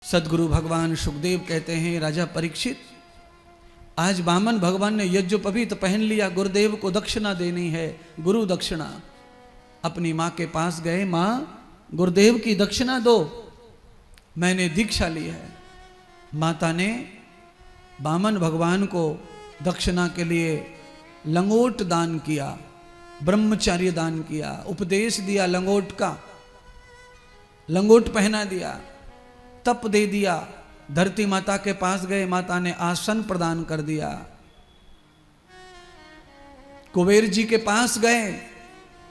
सदगुरु भगवान सुखदेव कहते हैं, राजा परीक्षित, आज वामन भगवान ने यज्ञोपवीत पहन लिया, गुरुदेव को दक्षिणा देनी है, गुरु दक्षिणा। अपनी माँ के पास गए, माँ गुरुदेव की दक्षिणा दो, मैंने दीक्षा ली है। माता ने वामन भगवान को दक्षिणा के लिए लंगोट दान किया, ब्रह्मचर्य दान किया, उपदेश दिया लंगोट का, लंगोट पहना दिया, तप दे दिया। धरती माता के पास गए, माता ने आसन प्रदान कर दिया। कुबेर जी के पास गए,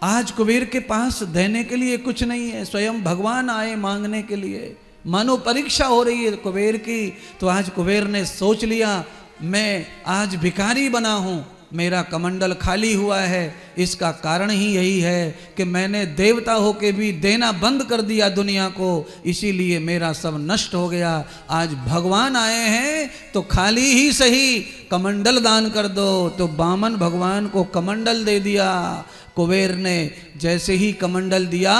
आज कुबेर के पास देने के लिए कुछ नहीं है, स्वयं भगवान आए मांगने के लिए। मानो परीक्षा हो रही है कुबेर की, तो आज कुबेर ने सोच लिया मैं आज भिखारी बना हूं, मेरा कमंडल खाली हुआ है, इसका कारण ही यही है कि मैंने देवता होके भी देना बंद कर दिया दुनिया को, इसीलिए मेरा सब नष्ट हो गया। आज भगवान आए हैं तो खाली ही सही कमंडल दान कर दो। तो वामन भगवान को कमंडल दे दिया। कुबेर ने जैसे ही कमंडल दिया,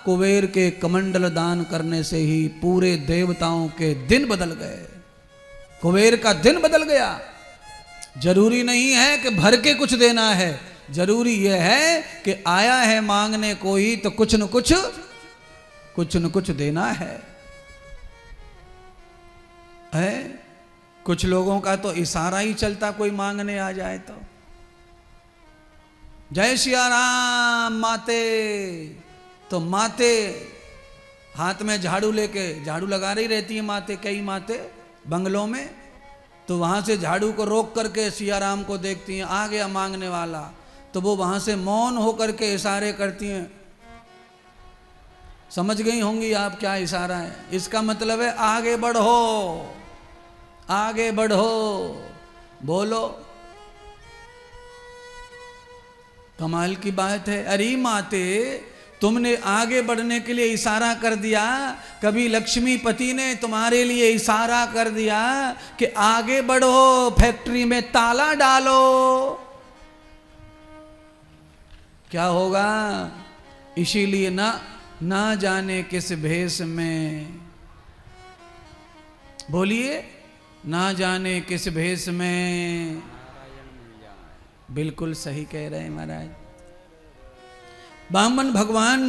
कुबेर के कमंडल दान करने से ही पूरे देवताओं के दिन बदल गए, कुबेर का दिन बदल गया। जरूरी नहीं है कि भर के कुछ देना है, जरूरी यह है कि आया है मांगने कोई तो कुछ न कुछ देना है। कुछ लोगों का तो इशारा ही चलता, कोई मांगने आ जाए तो जय सिया राम माते, तो माते हाथ में झाड़ू लेके झाड़ू लगा रही रहती है माते, कई माते बंगलों में, तो वहां से झाड़ू को रोक करके सिया राम को देखती हैं, आ गया मांगने वाला, तो वो वहां से मौन होकर के इशारे करती हैं। समझ गई होंगी आप क्या इशारा है? इसका मतलब है आगे बढ़ो, आगे बढ़ो, बोलो। कमाल की बात है। अरे माते, तुमने आगे बढ़ने के लिए इशारा कर दिया, कभी लक्ष्मीपति ने तुम्हारे लिए इशारा कर दिया कि आगे बढ़ो, फैक्ट्री में ताला डालो, क्या होगा? इसीलिए ना जाने किस भेष में, बोलिए, ना जाने किस भेष में। बिल्कुल सही कह रहे हैं महाराज। वामन भगवान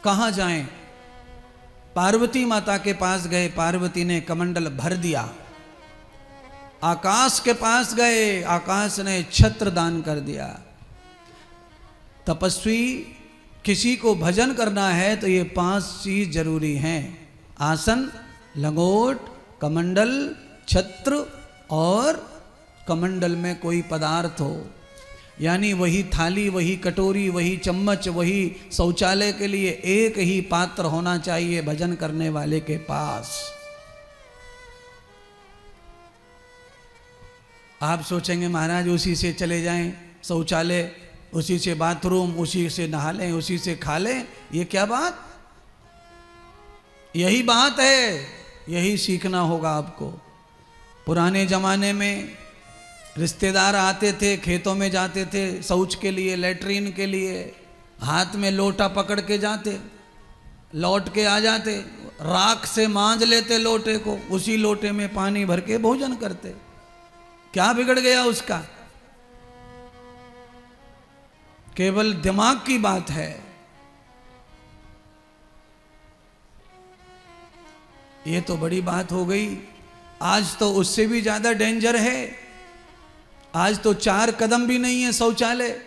कहाँ जाएं? पार्वती माता के पास गए, पार्वती ने कमंडल भर दिया। आकाश के पास गए, आकाश ने छत्र दान कर दिया। तपस्वी किसी को भजन करना है तो ये 5 चीज जरूरी हैं: आसन, लंगोट, कमंडल, छत्र और कमंडल में कोई पदार्थ हो, यानी वही थाली, वही कटोरी, वही चम्मच, वही शौचालय के लिए एक ही पात्र होना चाहिए भजन करने वाले के पास। आप सोचेंगे महाराज उसी से चले जाएं शौचालय, उसी से बाथरूम, उसी से नहा लें, उसी से खा लें, ये क्या बात? यही बात है, यही सीखना होगा आपको। पुराने जमाने में रिश्तेदार आते थे, खेतों में जाते थे शौच के लिए, लेटरीन के लिए, हाथ में लोटा पकड़ के जाते, लौट के आ जाते, राख से मांज लेते लोटे को, उसी लोटे में पानी भर के भोजन करते। क्या बिगड़ गया उसका? केवल दिमाग की बात है। ये तो बड़ी बात हो गई। आज तो उससे भी ज्यादा डेंजर है। आज तो 4 कदम भी नहीं है शौचालय।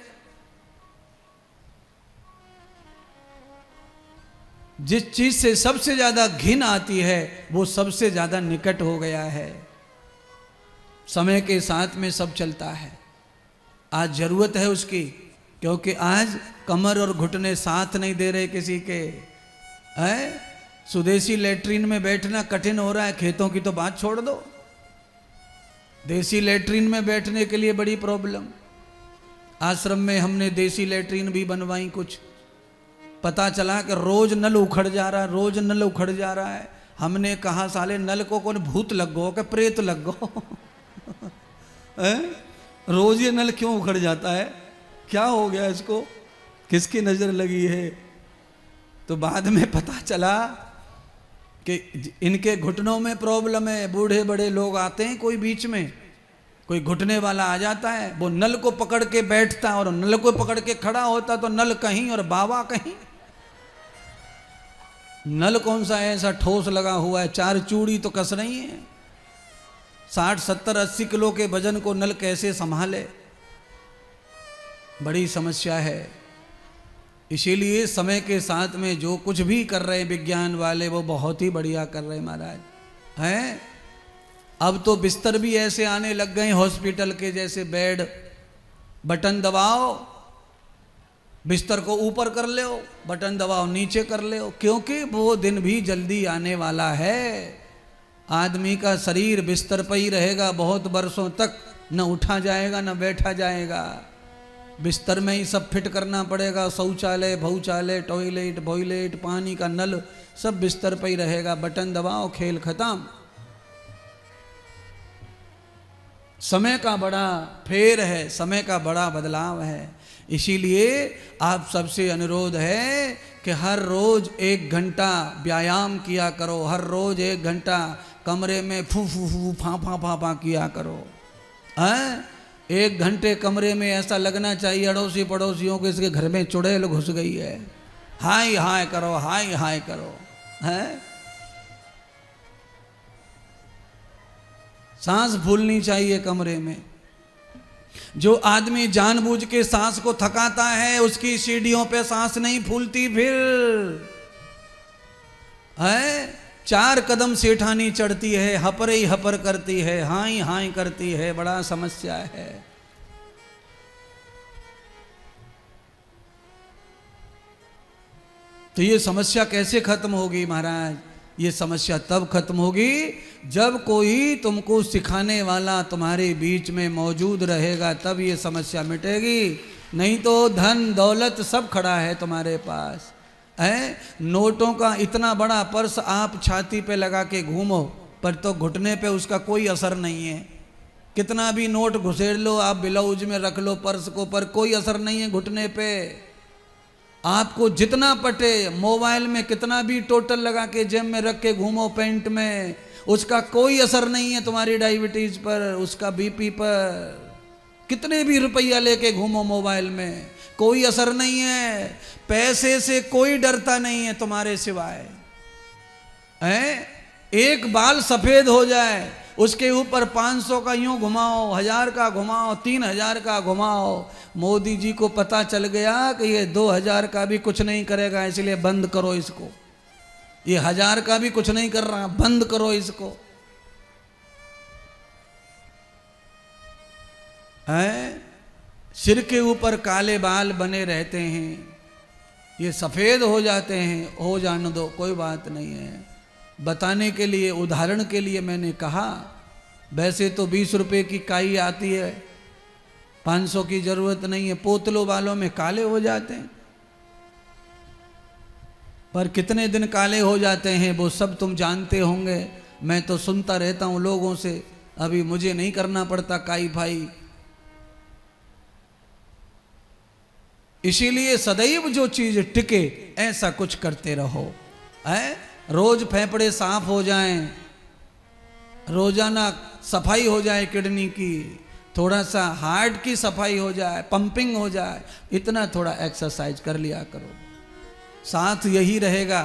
जिस चीज से सबसे ज्यादा घिन आती है वो सबसे ज्यादा निकट हो गया है। समय के साथ में सब चलता है। आज जरूरत है उसकी, क्योंकि आज कमर और घुटने साथ नहीं दे रहे किसी के। स्वदेशी लेटरिन में बैठना कठिन हो रहा है, खेतों की तो बात छोड़ दो, देसी लेटरिन में बैठने के लिए बड़ी प्रॉब्लम। आश्रम में हमने देसी लेटरिन भी बनवाई कुछ, पता चला कि रोज नल उखड़ जा रहा है, रोज नल उखड़ जा रहा है। हमने कहा साले नल को कौन भूत लग गो कि प्रेत लग गो रोज ये नल क्यों उखड़ जाता है, क्या हो गया इसको, किसकी नजर लगी है? तो बाद में पता चला कि इनके घुटनों में प्रॉब्लम है, बूढ़े बड़े लोग आते हैं, कोई बीच में कोई घुटने वाला आ जाता है, वो नल को पकड़ के बैठता और नल को पकड़ के खड़ा होता तो नल कहीं और बाबा कहीं। नल कौन सा है ऐसा ठोस लगा हुआ है, 4 चूड़ी तो कस रही है। 60, 70, 80 किलो के वजन को नल कैसे संभाले, बड़ी समस्या है। इसीलिए समय के साथ में जो कुछ भी कर रहे विज्ञान वाले वो बहुत ही बढ़िया कर रहे महाराज हैं। अब तो बिस्तर भी ऐसे आने लग गए हॉस्पिटल के जैसे, बेड बटन दबाओ बिस्तर को ऊपर कर ले, बटन दबाओ नीचे कर ले, क्योंकि वो दिन भी जल्दी आने वाला है। आदमी का शरीर बिस्तर पर ही रहेगा बहुत वर्षों तक, न उठा जाएगा न बैठा जाएगा, बिस्तर में ही सब फिट करना पड़ेगा। शौचालय, भौचालय, टॉयलेट, बॉयलेट, पानी का नल सब बिस्तर पर ही रहेगा। बटन दबाओ, खेल खत्म। समय का बड़ा फेर है, समय का बड़ा बदलाव है। इसीलिए आप सबसे अनुरोध है कि हर रोज 1 घंटा व्यायाम किया करो, हर रोज 1 घंटा कमरे में फू फू फू फा फा फा फा किया करो। 1 घंटे कमरे में ऐसा लगना चाहिए अड़ोसी पड़ोसियों के इसके घर में चुड़ैल घुस गई है। हाय हाय करो, हाय हाय करो। हैं, सांस फूलनी चाहिए कमरे में। जो आदमी जानबूझ के सांस को थकाता है उसकी सीढ़ियों पे सांस नहीं फूलती। फिर है 4 कदम सेठानी चढ़ती है, हपरे ही हपर करती है, हाई हाई करती है, बड़ा समस्या है। तो ये समस्या कैसे खत्म होगी महाराज? ये समस्या तब खत्म होगी जब कोई तुमको सिखाने वाला तुम्हारे बीच में मौजूद रहेगा, तब ये समस्या मिटेगी। नहीं तो धन दौलत सब खड़ा है तुम्हारे पास है। नोटों का इतना बड़ा पर्स आप छाती पे लगा के घूमो पर तो घुटने पे उसका कोई असर नहीं है। कितना भी नोट घुसेड़ लो आप ब्लाउज में रख लो पर्स को, पर कोई असर नहीं है घुटने पे। आपको जितना पटे मोबाइल में कितना भी टोटल लगा के जेब में रख के घूमो पैंट में, उसका कोई असर नहीं है तुम्हारी डायबिटीज पर, उसका बीपी पर। कितने भी रुपया लेके घूमो मोबाइल में, कोई असर नहीं है। पैसे से कोई डरता नहीं है तुम्हारे सिवाय है। एक बाल सफेद हो जाए उसके ऊपर 500 का यूं घुमाओ, 1000 का घुमाओ, 3000 का घुमाओ। मोदी जी को पता चल गया कि ये 2000 का भी कुछ नहीं करेगा, इसलिए बंद करो इसको। ये 1000 का भी कुछ नहीं कर रहा, बंद करो इसको। है सिर के ऊपर काले बाल बने रहते हैं, ये सफेद हो जाते हैं, हो जाने दो, कोई बात नहीं है। बताने के लिए, उदाहरण के लिए मैंने कहा। वैसे तो 20 रुपए की काई आती है, 500 की जरूरत नहीं है। पोतलों वालों में काले हो जाते हैं, पर कितने दिन काले हो जाते हैं वो सब तुम जानते होंगे। मैं तो सुनता रहता हूं लोगों से, अभी मुझे नहीं करना पड़ता काई भाई। इसीलिए सदैव जो चीज टिके ऐसा कुछ करते रहो। है रोज फेफड़े साफ हो जाएं, रोजाना सफाई हो जाए किडनी की, थोड़ा सा हार्ट की सफाई हो जाए, पंपिंग हो जाए, इतना थोड़ा एक्सरसाइज कर लिया करो। साथ यही रहेगा,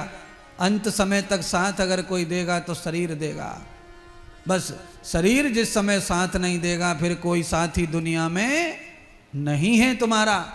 अंत समय तक साथ अगर कोई देगा तो शरीर देगा। बस शरीर जिस समय साथ नहीं देगा फिर कोई साथी दुनिया में नहीं है तुम्हारा।